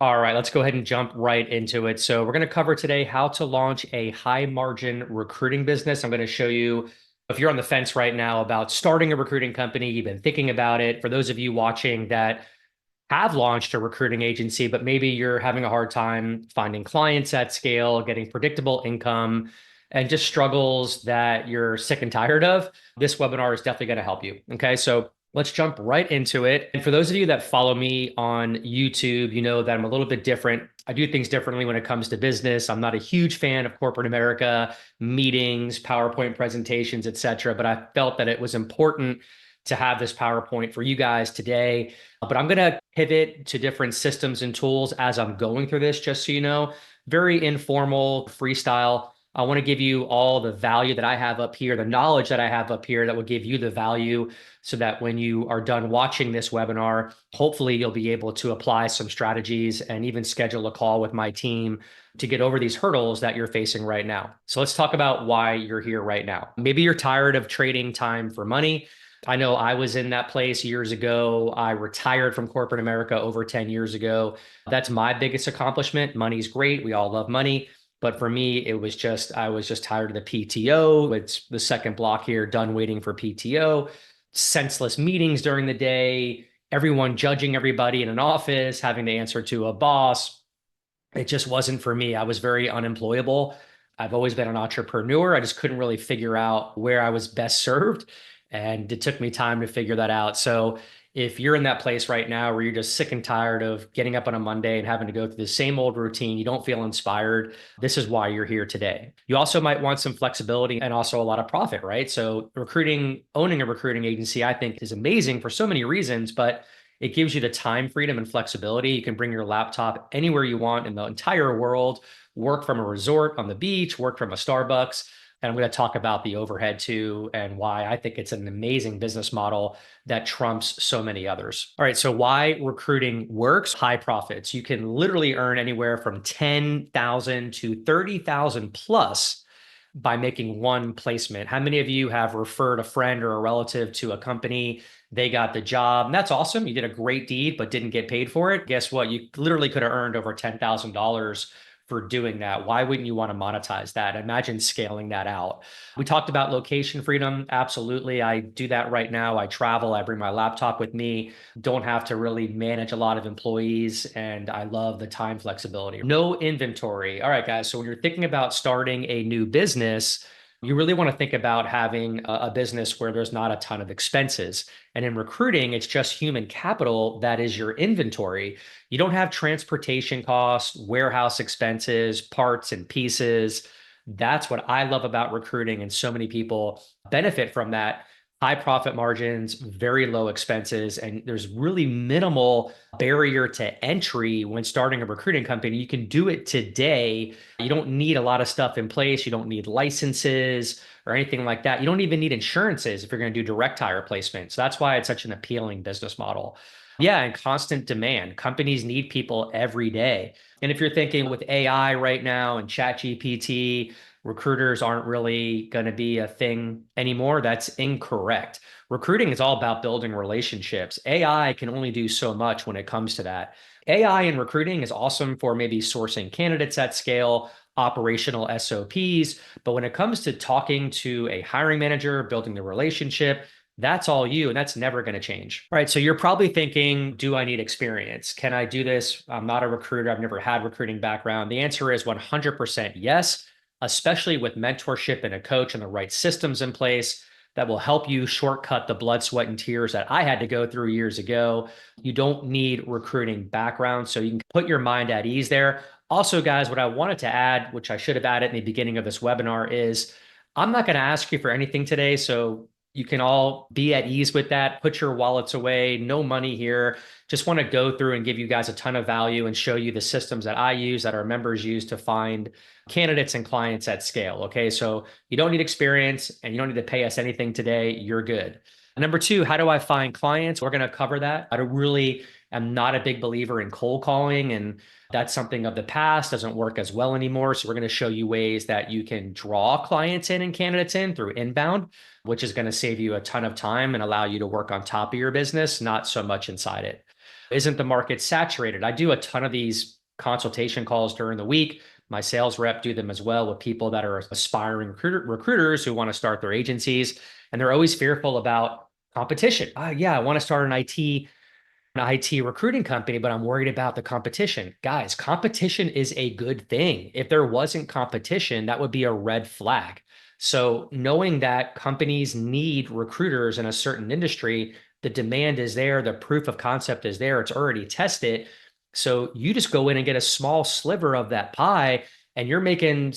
All right, let's go ahead and jump right into it. So, we're going to cover today how to launch a high margin recruiting business. I'm going to show you if you're on the fence right now about starting a recruiting company, you've been thinking about it. For those of you watching that have launched a recruiting agency, but maybe you're having a hard time finding clients at scale, getting predictable income, and just struggles that you're sick and tired of, this webinar is definitely going to help you. Okay, so let's jump right into it. And for those of you that follow me on YouTube, you know that I'm a little bit different. I do things differently when it comes to business. I'm not a huge fan of corporate America, meetings, PowerPoint presentations, etc. But I felt that it was important to have this PowerPoint for you guys today. But I'm going to pivot to different systems and tools as I'm going through this, just so you know. Very informal, freestyle. I want to give you all the value that I have up here, the knowledge that I have up here that will give you the value so that when you are done watching this webinar, hopefully you'll be able to apply some strategies and even schedule a call with my team to get over these hurdles that you're facing right now. So let's talk about why you're here right now. Maybe you're tired of trading time for money. I know I was in that place years ago. I retired from corporate America over 10 years ago. That's my biggest accomplishment. Money's great. We all love money. But for me, I was just tired of the PTO. It's the second block here, done waiting for PTO, senseless meetings during the day, everyone judging everybody in an office, having to answer to a boss. It just wasn't for me. I was very unemployable. I've always been an entrepreneur. I just couldn't really figure out where I was best served. And it took me time to figure that out. So if you're in that place right now where you're just sick and tired of getting up on a Monday and having to go through the same old routine, you don't feel inspired, this is why you're here today. You also might want some flexibility and also a lot of profit, right? So owning a recruiting agency, I think is amazing for so many reasons, but it gives you the time freedom and flexibility. You can bring your laptop anywhere you want in the entire world, work from a resort on the beach, work from a Starbucks. And I'm going to talk about the overhead too and why I think it's an amazing business model that trumps so many others. All right, so why recruiting works, high profits. You can literally earn anywhere from 10,000 to 30,000 plus by making one placement. How many of you have referred a friend or a relative to a company? They got the job, and that's awesome. You did a great deed, but didn't get paid for it. Guess what? You literally could have earned over $10,000 for doing that. Why wouldn't you want to monetize that? Imagine scaling that out. We talked about location freedom. Absolutely. I do that right now. I travel, I bring my laptop with me, don't have to really manage a lot of employees, and I love the time flexibility. No inventory. All right, guys. So when you're thinking about starting a new business, you really want to think about having a business where there's not a ton of expenses. And in recruiting, it's just human capital that is your inventory. You don't have transportation costs, warehouse expenses, parts and pieces. That's what I love about recruiting. And so many people benefit from that. High profit margins, very low expenses, and there's really minimal barrier to entry when starting a recruiting company. You can do it today. You don't need a lot of stuff in place. You don't need licenses or anything like that. You don't even need insurances if you're going to do direct hire placement. So that's why it's such an appealing business model. Yeah, and constant demand. Companies need people every day. And if you're thinking with AI right now and ChatGPT, recruiters aren't really going to be a thing anymore, that's incorrect. Recruiting is all about building relationships. AI can only do so much when it comes to that. AI in recruiting is awesome for maybe sourcing candidates at scale, operational SOPs. But when it comes to talking to a hiring manager, building the relationship, that's all you, and that's never going to change. All right. So you're probably thinking, do I need experience? Can I do this? I'm not a recruiter. I've never had recruiting background. The answer is 100% yes, especially with mentorship and a coach and the right systems in place that will help you shortcut the blood, sweat, and tears that I had to go through years ago. You don't need recruiting background, so you can put your mind at ease there. Also, guys, what I wanted to add, which I should have added in the beginning of this webinar, is I'm not going to ask you for anything today. So you can all be at ease with that. Put your wallets away. No money here. Just want to go through and give you guys a ton of value and show you the systems that I use, that our members use to find candidates and clients at scale. Okay. So you don't need experience and you don't need to pay us anything today. You're good. Number two, how do I find clients? We're going to cover that. I really am not a big believer in cold calling, and that's something of the past, doesn't work as well anymore. So we're going to show you ways that you can draw clients in and candidates in through inbound, which is going to save you a ton of time and allow you to work on top of your business, not so much inside it. Isn't the market saturated? I do a ton of these consultation calls during the week. My sales rep do them as well with people that are aspiring recruiters who want to start their agencies. And they're always fearful about competition. Yeah, I want to start an IT recruiting company, but I'm worried about the competition. Guys, competition is a good thing. If there wasn't competition, that would be a red flag. So knowing that companies need recruiters in a certain industry, the demand is there, the proof of concept is there, it's already tested. So you just go in and get a small sliver of that pie, and you're making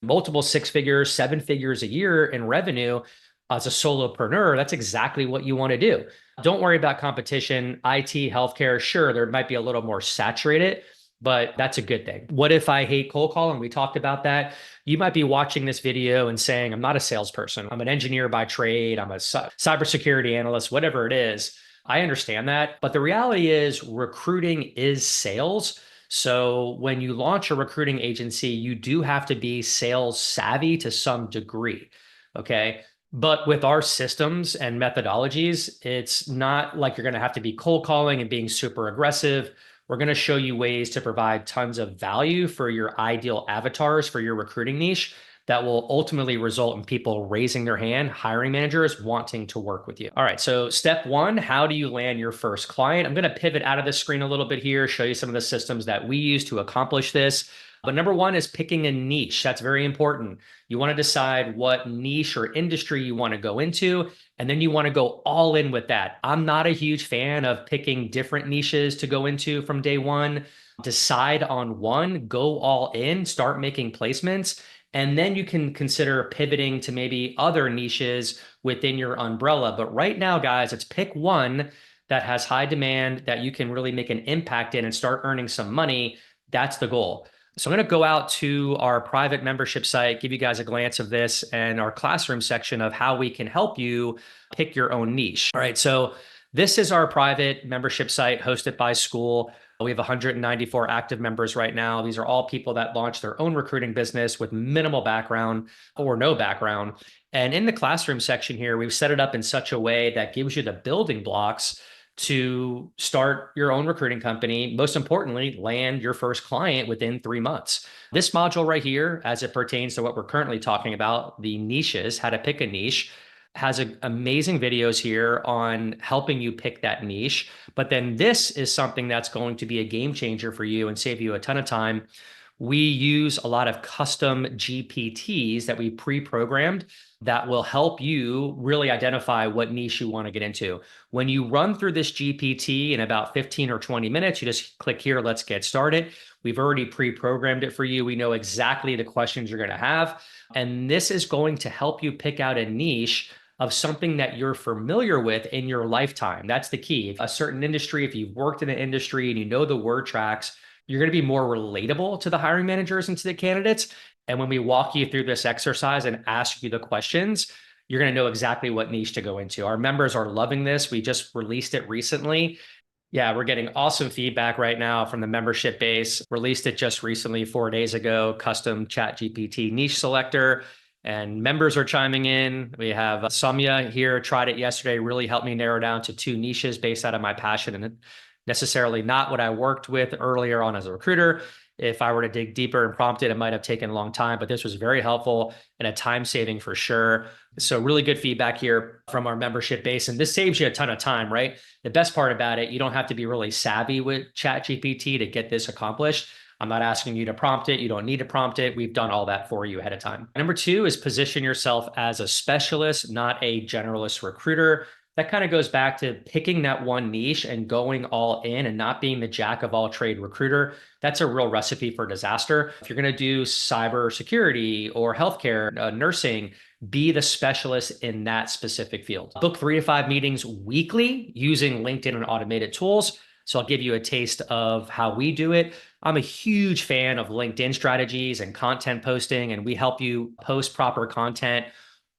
multiple six figures, seven figures a year in revenue as a solopreneur. That's exactly what you want to do. Don't worry about competition. IT, healthcare, sure, there might be a little more saturated, but that's a good thing. What if I hate cold calling? We talked about that. You might be watching this video and saying, I'm not a salesperson. I'm an engineer by trade. I'm a cybersecurity analyst, whatever it is. I understand that. But the reality is recruiting is sales. So when you launch a recruiting agency, you do have to be sales savvy to some degree. Okay. But with our systems and methodologies, it's not like you're going to have to be cold calling and being super aggressive. We're going to show you ways to provide tons of value for your ideal avatars for your recruiting niche that will ultimately result in people raising their hand, hiring managers wanting to work with you. All right, so step one, how do you land your first client? I'm going to pivot out of the screen a little bit here, show you some of the systems that we use to accomplish this. But number one is picking a niche. That's very important. You want to decide what niche or industry you want to go into, and then you want to go all in with that. I'm not a huge fan of picking different niches to go into from day one. Decide on one, go all in, start making placements, and then you can consider pivoting to maybe other niches within your umbrella. But right now, guys, it's pick one that has high demand that you can really make an impact in and start earning some money. That's the goal. So I'm going to go out to our private membership site, give you guys a glance of this and our classroom section of how we can help you pick your own niche. All right, so this is our private membership site hosted by School. We have 194 active members right now. These are all people that launch their own recruiting business with minimal background or no background. And in the classroom section here, we've set it up in such a way that gives you the building blocks to start your own recruiting company. Most importantly, land your first client within 3 months. This module right here, as it pertains to what we're currently talking about, the niches, how to pick a niche, has amazing videos here on helping you pick that niche. But then this is something that's going to be a game changer for you and save you a ton of time. We use a lot of custom GPTs that we pre-programmed that will help you really identify what niche you want to get into. When you run through this GPT in about 15 or 20 minutes, you just click here, let's get started. We've already pre-programmed it for you. We know exactly the questions you're going to have. And this is going to help you pick out a niche of something that you're familiar with in your lifetime. That's the key. A certain industry, if you've worked in an industry and you know the word tracks, you're going to be more relatable to the hiring managers and to the candidates. And when we walk you through this exercise and ask you the questions, you're going to know exactly what niche to go into. Our members are loving this. We just released it recently. Yeah, we're getting awesome feedback right now from the membership base. Released it just recently, 4 days ago, custom chat GPT niche selector. And members are chiming in. We have Samya here, tried it yesterday, really helped me narrow down to 2 niches based out of my passion and necessarily not what I worked with earlier on as a recruiter. If I were to dig deeper and prompt it, it might have taken a long time, but this was very helpful and a time saving for sure. So really good feedback here from our membership base. And this saves you a ton of time, right? The best part about it, you don't have to be really savvy with ChatGPT to get this accomplished. I'm not asking you to prompt it. You don't need to prompt it. We've done all that for you ahead of time. Number 2 is position yourself as a specialist, not a generalist recruiter. That kind of goes back to picking that one niche and going all in and not being the jack of all trade recruiter. That's a real recipe for disaster. If you're going to do cybersecurity or healthcare, nursing, be the specialist in that specific field. Book 3 to 5 meetings weekly using LinkedIn and automated tools. So I'll give you a taste of how we do it. I'm a huge fan of LinkedIn strategies and content posting, and we help you post proper content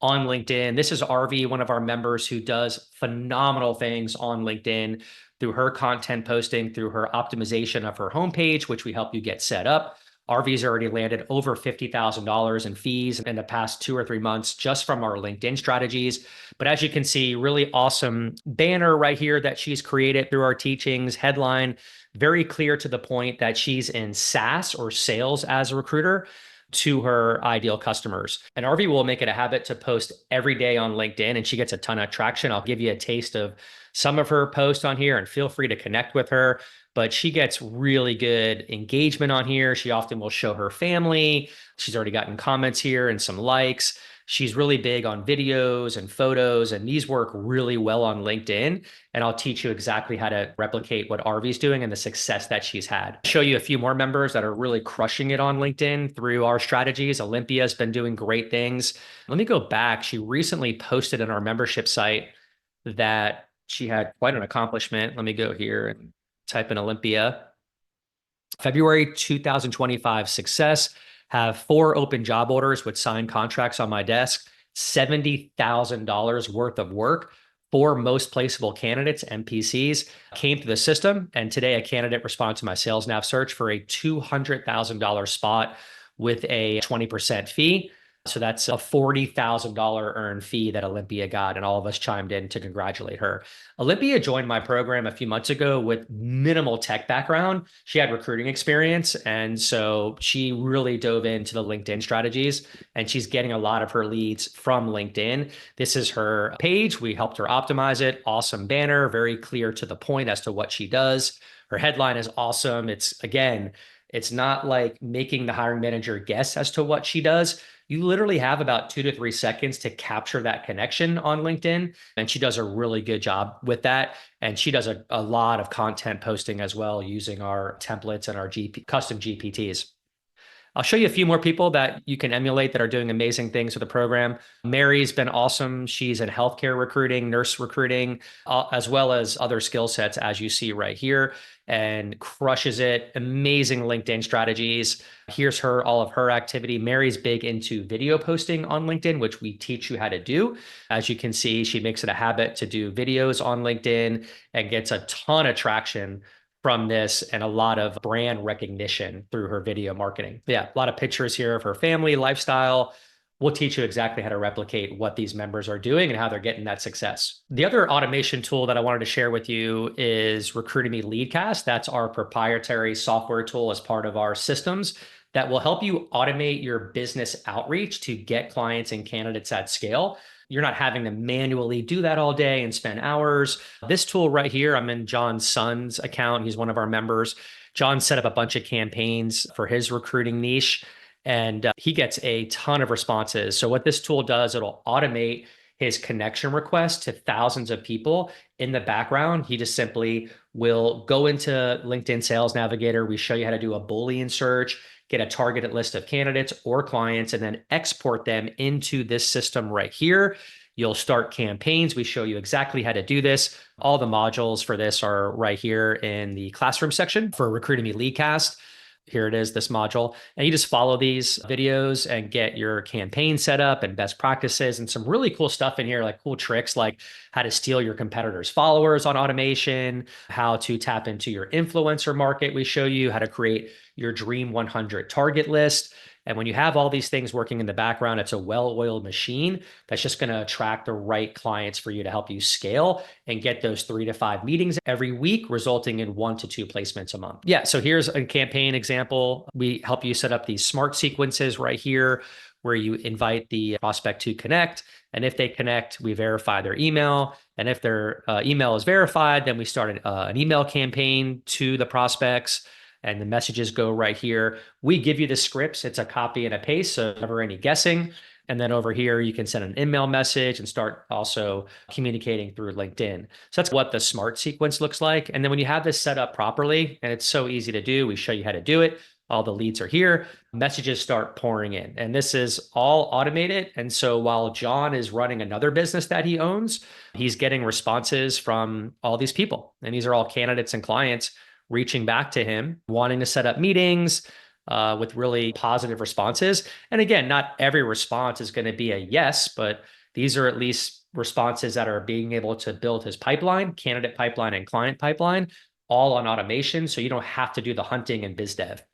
on LinkedIn. This is RV, one of our members who does phenomenal things on LinkedIn through her content posting, through her optimization of her homepage, which we help you get set up. RV's already landed over $50,000 in fees in the past 2 or 3 months just from our LinkedIn strategies. But as you can see, really awesome banner right here that she's created through our teachings, headline, very clear to the point that she's in SaaS or sales as a recruiter to her ideal customers. And RV will make it a habit to post every day on LinkedIn, and she gets a ton of traction. I'll give you a taste of some of her posts on here, and feel free to connect with her. But she gets really good engagement on here. She often will show her family. She's already gotten comments here and some likes. She's really big on videos and photos, and these work really well on LinkedIn. And I'll teach you exactly how to replicate what RV's doing and the success that she's had. Show you a few more members that are really crushing it on LinkedIn through our strategies. Olympia's been doing great things. Let me go back. She recently posted in our membership site that she had quite an accomplishment. Let me go here and type in Olympia. February 2025 success. Have 4 open job orders with signed contracts on my desk, $70,000 worth of work. 4 most placeable candidates, MPCs, came through the system. And today a candidate responded to my sales nav search for a $200,000 spot with a 20% fee. So that's a $40,000 earned fee that Olympia got, and all of us chimed in to congratulate her. Olympia joined my program a few months ago with minimal tech background. She had recruiting experience, and so she really dove into the LinkedIn strategies, and she's getting a lot of her leads from LinkedIn. This is her page. We helped her optimize it. Awesome banner, very clear to the point as to what she does. Her headline is awesome. It's not like making the hiring manager guess as to what she does. You literally have about 2 to 3 seconds to capture that connection on LinkedIn. And she does a really good job with that. And she does a lot of content posting as well using our templates and our custom GPTs. I'll show you a few more people that you can emulate that are doing amazing things with the program. Mary's been awesome. She's in healthcare recruiting, nurse recruiting, as well as other skill sets, as you see right here, and crushes it. Amazing LinkedIn strategies. Here's all of her activity. Mary's big into video posting on LinkedIn, which we teach you how to do. As you can see, she makes it a habit to do videos on LinkedIn and gets a ton of traction from this and a lot of brand recognition through her video marketing. Yeah, a lot of pictures here of her family, lifestyle. We'll teach you exactly how to replicate what these members are doing and how they're getting that success. The other automation tool that I wanted to share with you is Recruiting Me Leadcast. That's our proprietary software tool as part of our systems that will help you automate your business outreach to get clients and candidates at scale. You're not having to manually do that all day and spend hours. This tool right here, I'm in John's son's account. He's one of our members. John set up a bunch of campaigns for his recruiting niche, and he gets a ton of responses. So what this tool does, it'll automate his connection request to thousands of people in the background. He just simply will go into LinkedIn Sales Navigator. We show you how to do a Boolean search, get a targeted list of candidates or clients, and then export them into this system right here. You'll start campaigns. We show you exactly how to do this. All the modules for this are right here in the classroom section for Recruiting Me Leadcast. Here it is, this module. And you just follow these videos and get your campaign set up and best practices and some really cool stuff in here, like cool tricks like how to steal your competitors' followers on automation, how to tap into your influencer market. We show you how to create your Dream 100 target list. And when you have all these things working in the background, it's a well-oiled machine that's just going to attract the right clients for you to help you scale and get those 3 to 5 meetings every week, resulting in 1 to 2 placements a month. Yeah, so here's a campaign example. We help you set up these smart sequences right here where you invite the prospect to connect. And if they connect, we verify their email. And if their email is verified, then we start an email campaign to the prospects. And the messages go right here. We give you the scripts. It's a copy and a paste, so never any guessing. And then over here, you can send an email message and start also communicating through LinkedIn. So that's what the smart sequence looks like. And then when you have this set up properly, and it's so easy to do, we show you how to do it. All the leads are here. Messages start pouring in. And this is all automated. And so while John is running another business that he owns, he's getting responses from all these people. And these are all candidates and clients reaching back to him, wanting to set up meetings with really positive responses. And again, not every response is going to be a yes, but these are at least responses that are being able to build his pipeline, candidate pipeline and client pipeline, all on automation. So you don't have to do the hunting and biz dev.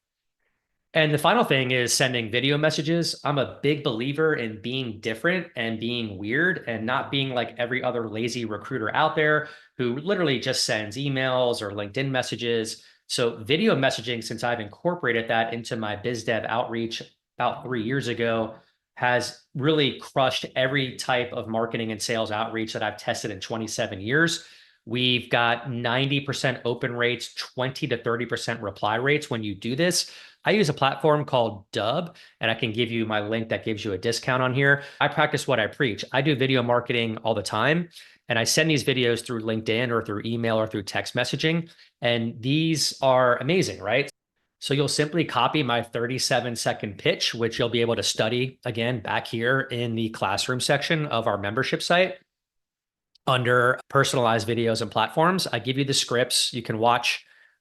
And the final thing is sending video messages. I'm a big believer in being different and being weird and not being like every other lazy recruiter out there who literally just sends emails or LinkedIn messages. So, video messaging, since I've incorporated that into my biz dev outreach about 3 years ago, has really crushed every type of marketing and sales outreach that I've tested in 27 years. We've got 90% open rates, 20 to 30% reply rates when you do this. I use a platform called Dub, and I can give you my link that gives you a discount on here. I practice what I preach. I do video marketing all the time, and I send these videos through LinkedIn or through email or through text messaging. And these are amazing, right? So you'll simply copy my 37-second pitch, which you'll be able to study again back here in the classroom section of our membership site under personalized videos and platforms. I give you the scripts. You can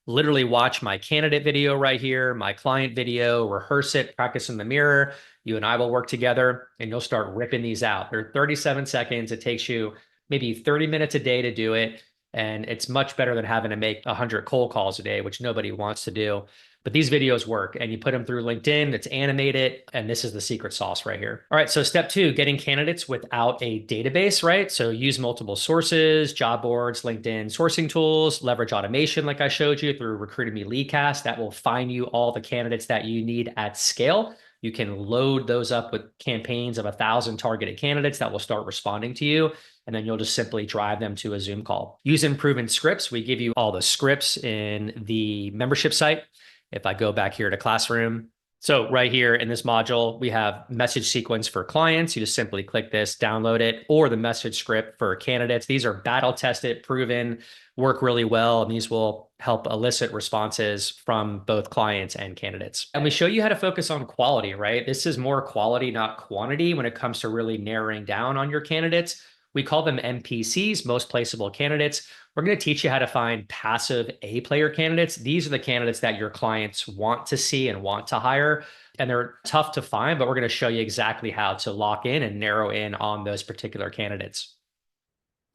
literally watch my candidate video right here, my client video, rehearse it, practice in the mirror. You and I will work together and you'll start ripping these out. They're 37 seconds. It takes you maybe 30 minutes a day to do it. And it's much better than having to make 100 cold calls a day, which nobody wants to do. But these videos work and you put them through LinkedIn, it's animated, and this is the secret sauce right here. All right, so step 2, getting candidates without a database, right? So use multiple sources, job boards, LinkedIn sourcing tools, leverage automation like I showed you through Recruiting Me Leadcast. That will find you all the candidates that you need at scale. You can load those up with campaigns of 1,000 targeted candidates that will start responding to you. And then you'll just simply drive them to a Zoom call. Using proven scripts, we give you all the scripts in the membership site. If I go back here to classroom, so right here in this module, we have message sequence for clients. You just simply click this, download it, or the message script for candidates. These are battle tested, proven, work really well, and these will help elicit responses from both clients and candidates. And we show you how to focus on quality, right? This is more quality, not quantity, when it comes to really narrowing down on your candidates. We call them MPCs, most placeable candidates. We're going to teach you how to find passive A-player candidates. These are the candidates that your clients want to see and want to hire. And they're tough to find, but we're going to show you exactly how to lock in and narrow in on those particular candidates.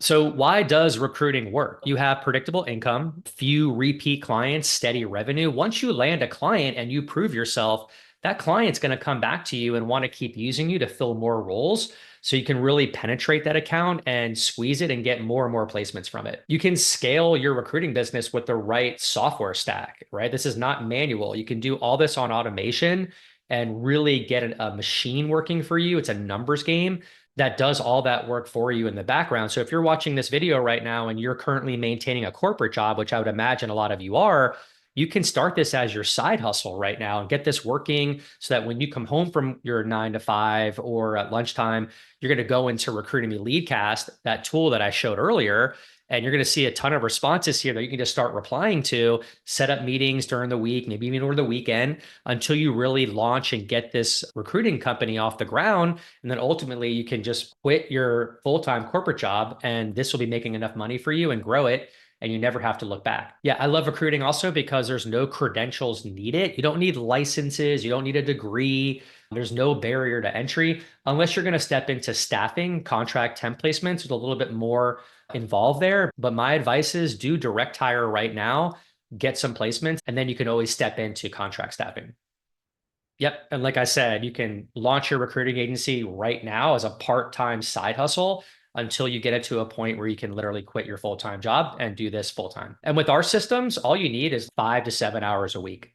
So why does recruiting work? You have predictable income, few repeat clients, steady revenue. Once you land a client and you prove yourself, that client's going to come back to you and want to keep using you to fill more roles. So you can really penetrate that account and squeeze it and get more and more placements from it. You can scale your recruiting business with the right software stack, right? This is not manual. You can do all this on automation and really get a machine working for you. It's a numbers game that does all that work for you in the background. So if you're watching this video right now and you're currently maintaining a corporate job, which I would imagine a lot of you are, you can start this as your side hustle right now and get this working so that when you come home from your 9 to 5 or at lunchtime, you're going to go into Recruiting Me Leadcast, that tool that I showed earlier, and you're going to see a ton of responses here that you can just start replying to, set up meetings during the week, maybe even over the weekend, until you really launch and get this recruiting company off the ground. And then ultimately you can just quit your full-time corporate job and this will be making enough money for you and grow it. And you never have to look back. Yeah, I love recruiting also because there's no credentials needed. You don't need licenses. You don't need a degree. There's no barrier to entry unless you're going to step into staffing, contract temp placements with a little bit more involved there. But my advice is do direct hire right now, get some placements, and then you can always step into contract staffing. Yep. And like I said, you can launch your recruiting agency right now as a part-time side hustle until you get it to a point where you can literally quit your full-time job and do this full-time. And with our systems, all you need is 5 to 7 hours a week.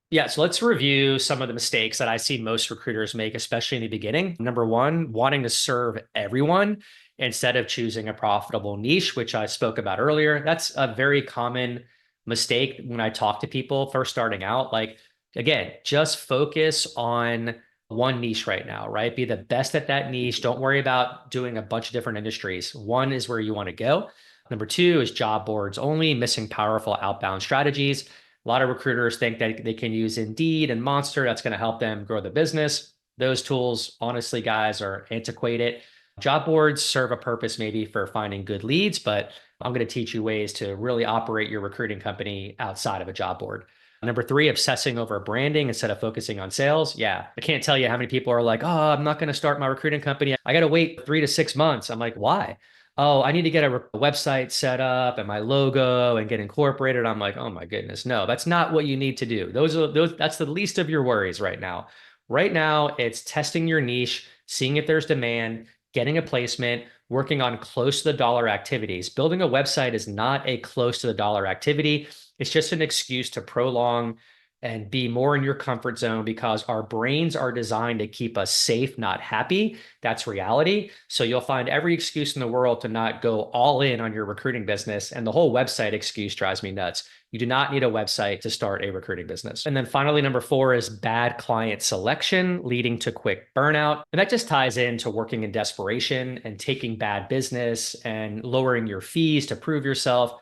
Yeah, so let's review some of the mistakes that I see most recruiters make, especially in the beginning. Number 1, wanting to serve everyone instead of choosing a profitable niche, which I spoke about earlier. That's a very common mistake when I talk to people first starting out. Like, again, just focus on one niche right now, right? Be the best at that niche. Don't worry about doing a bunch of different industries. One is where you want to go. Number 2 is job boards only, missing powerful outbound strategies. A lot of recruiters think that they can use Indeed and Monster. That's going to help them grow the business. Those tools, honestly, guys, are antiquated. Job boards serve a purpose maybe for finding good leads, but I'm going to teach you ways to really operate your recruiting company outside of a job board. Number 3, obsessing over branding instead of focusing on sales. Yeah, I can't tell you how many people are like, oh, I'm not going to start my recruiting company. I got to wait 3 to 6 months. I'm like, why? oh, I need to get a website set up and my logo and get incorporated. I'm like, oh my goodness, no, that's not what you need to do. That's the least of your worries right now. Right now, it's testing your niche, seeing if there's demand, getting a placement, working on close to the dollar activities. Building a website is not a close to the dollar activity. It's just an excuse to prolong and be more in your comfort zone because our brains are designed to keep us safe, not happy. That's reality. So you'll find every excuse in the world to not go all in on your recruiting business. And the whole website excuse drives me nuts. You do not need a website to start a recruiting business. And then finally, number 4 is bad client selection leading to quick burnout. And that just ties into working in desperation and taking bad business and lowering your fees to prove yourself.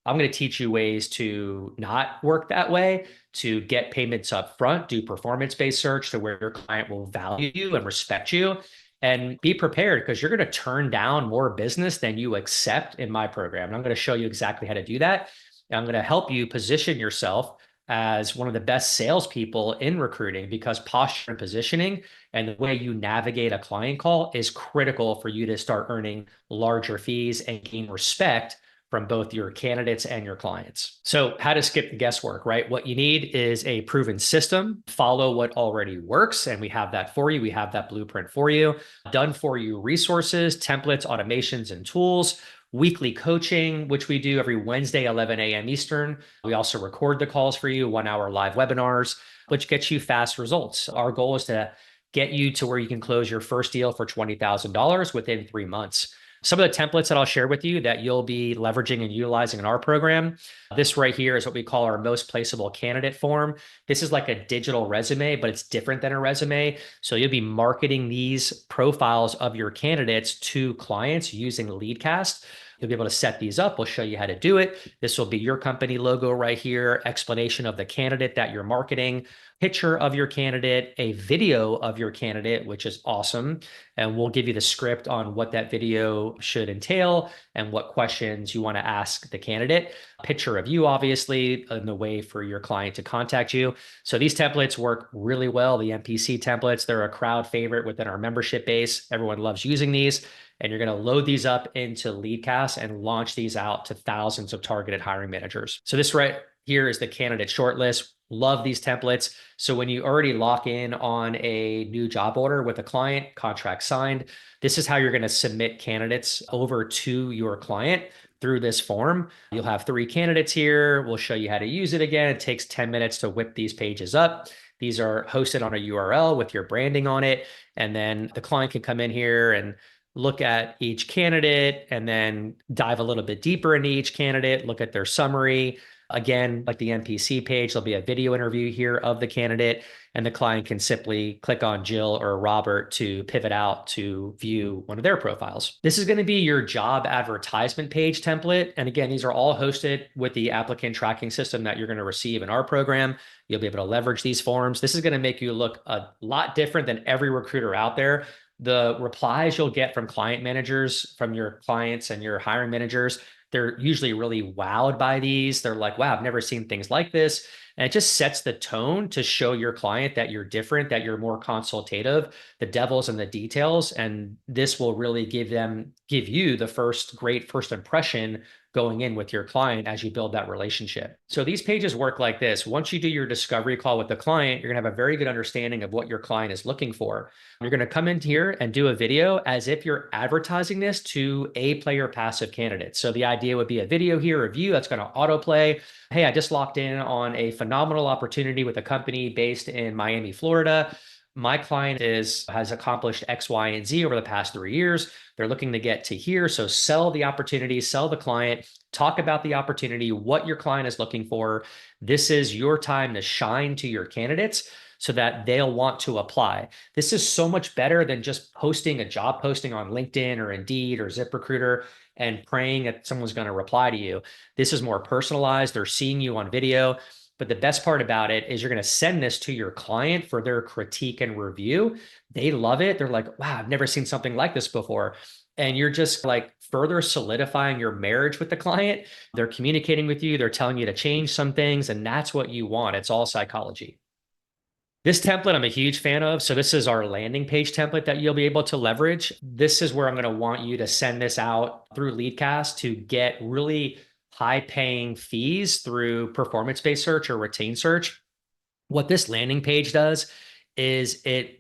I'm going to teach you ways to not work that way, to get payments up front, do performance-based search to where your client will value you and respect you, and be prepared because you're going to turn down more business than you accept in my program. And I'm going to show you exactly how to do that. And I'm going to help you position yourself as one of the best salespeople in recruiting because posture and positioning and the way you navigate a client call is critical for you to start earning larger fees and gain respect from both your candidates and your clients. So how to skip the guesswork, right? What you need is a proven system, follow what already works. And we have that for you. We have that blueprint for you, done for you resources, templates, automations, and tools, weekly coaching, which we do every Wednesday, 11 a.m. Eastern. We also record the calls for you, 1 hour live webinars, which gets you fast results. Our goal is to get you to where you can close your first deal for $20,000 within 3 months. Some of the templates that I'll share with you that you'll be leveraging and utilizing in our program. This right here is what we call our most placeable candidate form. This is like a digital resume, but it's different than a resume. So you'll be marketing these profiles of your candidates to clients using Leadcast. You'll be able to set these up. We'll show you how to do it. This will be your company logo right here, explanation of the candidate that you're marketing, picture of your candidate, a video of your candidate, which is awesome. And we'll give you the script on what that video should entail and what questions you want to ask the candidate. A picture of you, obviously, in the way for your client to contact you. So these templates work really well. The MPC templates, they're a crowd favorite within our membership base. Everyone loves using these. And you're going to load these up into Leadcast and launch these out to thousands of targeted hiring managers. So this right here is the candidate shortlist. Love these templates. So when you already lock in on a new job order with a client, contract signed, this is how you're going to submit candidates over to your client through this form. You'll have 3 candidates here. We'll show you how to use it again. It takes 10 minutes to whip these pages up. These are hosted on a URL with your branding on it. And then the client can come in here and look at each candidate and then dive a little bit deeper into each candidate, look at their summary. Again, like the NPC page, there'll be a video interview here of the candidate, and the client can simply click on Jill or Robert to pivot out to view one of their profiles. This is going to be your job advertisement page template. And again, these are all hosted with the applicant tracking system that you're going to receive in our program. You'll be able to leverage these forms. This is going to make you look a lot different than every recruiter out there. The replies you'll get from client managers, from your clients and your hiring managers, they're usually really wowed by these. They're like, wow, I've never seen things like this. And it just sets the tone to show your client that you're different, that you're more consultative, the devil's in the details. And this will really give you the great first impression going in with your client as you build that relationship. So these pages work like this. Once you do your discovery call with the client, you're going to have a very good understanding of what your client is looking for. You're going to come in here and do a video as if you're advertising this to a player passive candidate. So the idea would be a video here, a view that's going to autoplay. Hey, I just locked in on a phenomenal opportunity with a company based in Miami, Florida. My client has accomplished X, Y, and Z over the past 3 years. They're looking to get to here. So sell the opportunity, sell the client, talk about the opportunity, what your client is looking for. This is your time to shine to your candidates so that they'll want to apply. This is so much better than just posting a job posting on LinkedIn or Indeed or ZipRecruiter and praying that someone's going to reply to you. This is more personalized. They're seeing you on video. But the best part about it is you're going to send this to your client for their critique and review. They love it. They're like, wow, I've never seen something like this before. And you're just like further solidifying your marriage with the client. They're communicating with you. They're telling you to change some things. And that's what you want. It's all psychology. This template I'm a huge fan of. So this is our landing page template that you'll be able to leverage. This is where I'm going to want you to send this out through Leadcast to get really high paying fees through performance-based search or retained search. What this landing page does is it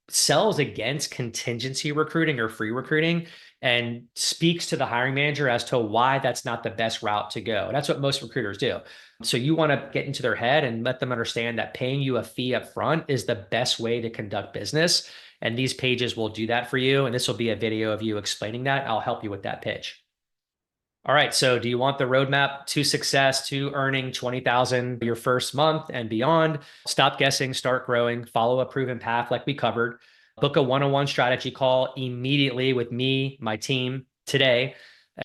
sells against contingency recruiting or free recruiting and speaks to the hiring manager as to why that's not the best route to go. That's what most recruiters do. So you want to get into their head and let them understand that paying you a fee up front is the best way to conduct business. And these pages will do that for you. And this will be a video of you explaining that. I'll help you with that pitch. All right. So do you want the roadmap to success, to earning 20,000 your first month and beyond? Stop guessing, start growing, follow a proven path like we covered. Book a one-on-one strategy call immediately with me, my team today.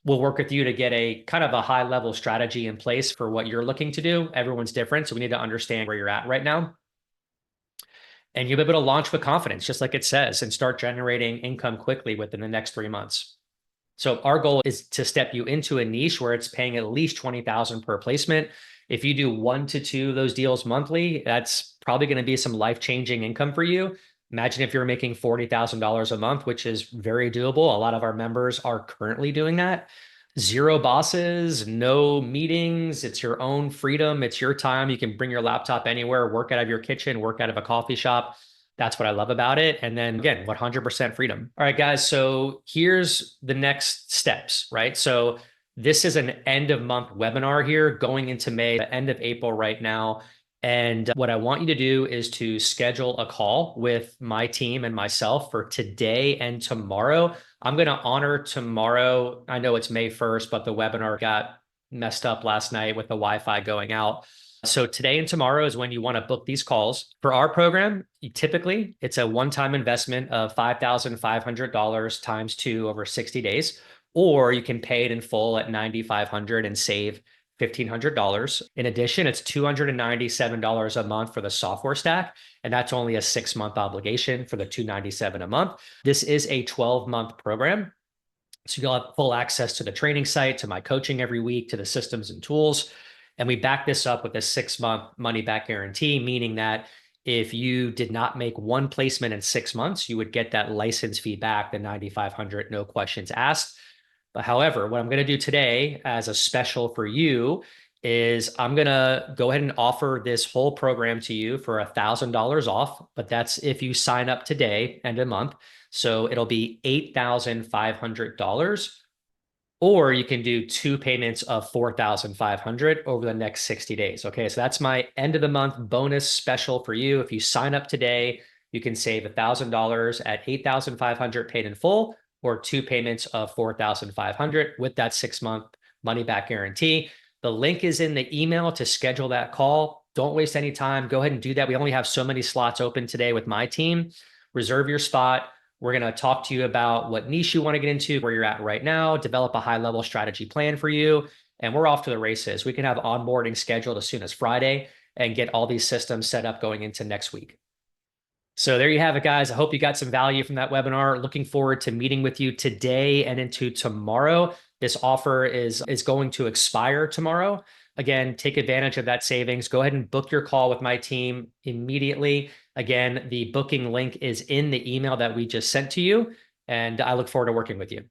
We'll work with you to get a kind of a high level strategy in place for what you're looking to do. Everyone's different. So we need to understand where you're at right now. And you'll be able to launch with confidence, just like it says, and start generating income quickly within the next 3 months. So our goal is to step you into a niche where it's paying at least 20,000 per placement. If you do 1 to 2 of those deals monthly, that's probably going to be some life-changing income for you. Imagine if you're making $40,000 a month, which is very doable. A lot of our members are currently doing that. 0 bosses, no meetings. It's your own freedom. It's your time. You can bring your laptop anywhere, work out of your kitchen, work out of a coffee shop. That's what I love about it. And then again, 100% freedom. All right, guys. So here's the next steps, right? So this is an end of month webinar here going into May, the end of April right now. And what I want you to do is to schedule a call with my team and myself for today and tomorrow. I'm going to honor tomorrow. I know it's May 1st, but the webinar got messed up last night with the Wi-Fi going out. So today and tomorrow is when you want to book these calls. For our program, typically it's a one-time investment of $5,500 times 2 over 60 days, or you can pay it in full at $9,500 and save $1,500. In addition, it's $297 a month for the software stack, and that's only a 6-month obligation for the $297 a month. This is a 12-month program. So you'll have full access to the training site, to my coaching every week, to the systems and tools. And we back this up with a 6-month money back guarantee, meaning that if you did not make 1 placement in 6 months, you would get that license fee back, the $9,500, no questions asked. But however, what I'm going to do today as a special for you is I'm going to go ahead and offer this whole program to you for $1,000 off, but that's if you sign up today, end of month. So it'll be $8,500. Or you can do 2 payments of $4,500 over the next 60 days. Okay, so that's my end of the month bonus special for you. If you sign up today, you can save $1,000 at $8,500 paid in full, or 2 payments of $4,500 with that 6-month money back guarantee. The link is in the email to schedule that call. Don't waste any time. Go ahead and do that. We only have so many slots open today with my team. Reserve your spot. We're going to talk to you about what niche you want to get into, where you're at right now, develop a high-level strategy plan for you, and we're off to the races. We can have onboarding scheduled as soon as Friday and get all these systems set up going into next week. So there you have it, guys. I hope you got some value from that webinar. Looking forward to meeting with you today and into tomorrow. This offer is going to expire tomorrow. Again, take advantage of that savings. Go ahead and book your call with my team immediately. Again, the booking link is in the email that we just sent to you, and I look forward to working with you.